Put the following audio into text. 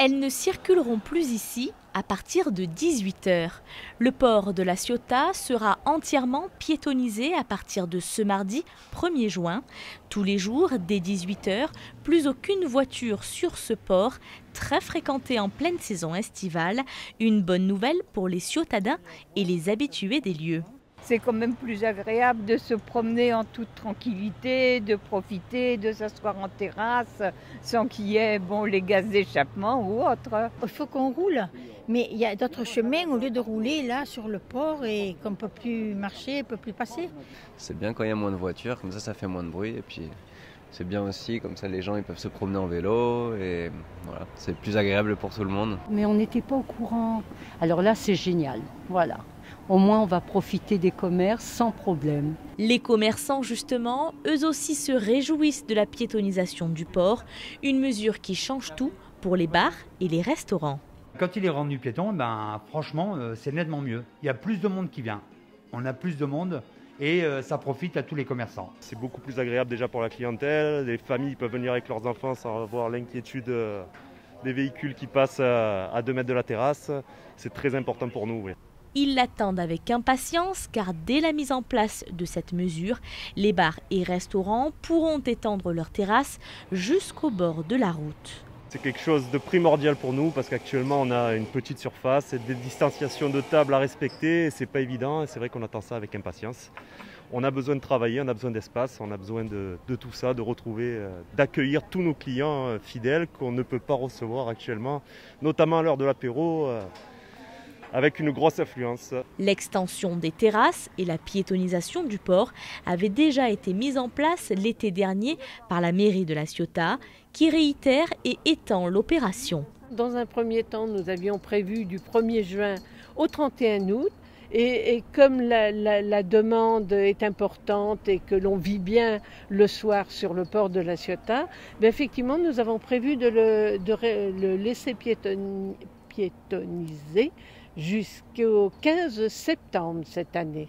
Elles ne circuleront plus ici à partir de 18 h. Le port de la Ciotat sera entièrement piétonnisé à partir de ce mardi 1er juin. Tous les jours, dès 18 h, plus aucune voiture sur ce port, très fréquenté en pleine saison estivale. Une bonne nouvelle pour les Ciotadins et les habitués des lieux. C'est quand même plus agréable de se promener en toute tranquillité, de profiter, de s'asseoir en terrasse sans qu'il y ait les gaz d'échappement ou autre. Il faut qu'on roule, mais il y a d'autres chemins au lieu de rouler là sur le port et qu'on ne peut plus marcher, on ne peut plus passer. C'est bien quand il y a moins de voitures, comme ça fait moins de bruit et puis c'est bien aussi, comme ça les gens ils peuvent se promener en vélo et voilà, c'est plus agréable pour tout le monde. Mais on n'était pas au courant, alors là c'est génial, voilà. Au moins, on va profiter des commerces sans problème. Les commerçants, justement, eux aussi se réjouissent de la piétonisation du port, une mesure qui change tout pour les bars et les restaurants. Quand il est rendu piéton, franchement, c'est nettement mieux. Il y a plus de monde qui vient. On a plus de monde et ça profite à tous les commerçants. C'est beaucoup plus agréable déjà pour la clientèle. Les familles peuvent venir avec leurs enfants sans avoir l'inquiétude des véhicules qui passent à 2 mètres de la terrasse. C'est très important pour nous. Oui. Ils l'attendent avec impatience car dès la mise en place de cette mesure, les bars et restaurants pourront étendre leurs terrasses jusqu'au bord de la route. C'est quelque chose de primordial pour nous parce qu'actuellement on a une petite surface et des distanciations de tables à respecter et c'est pas évident et c'est vrai qu'on attend ça avec impatience. On a besoin de travailler, on a besoin d'espace, on a besoin de tout ça, de retrouver, d'accueillir tous nos clients fidèles qu'on ne peut pas recevoir actuellement, notamment à l'heure de l'apéro. Avec une grosse affluence. L'extension des terrasses et la piétonisation du port avaient déjà été mises en place l'été dernier par la mairie de la Ciotat, qui réitère et étend l'opération. Dans un premier temps, nous avions prévu du 1er juin au 31 août. Et comme la demande est importante et que l'on vit bien le soir sur le port de la Ciotat, effectivement, nous avons prévu de le laisser piétoniser jusqu'au 15 septembre cette année.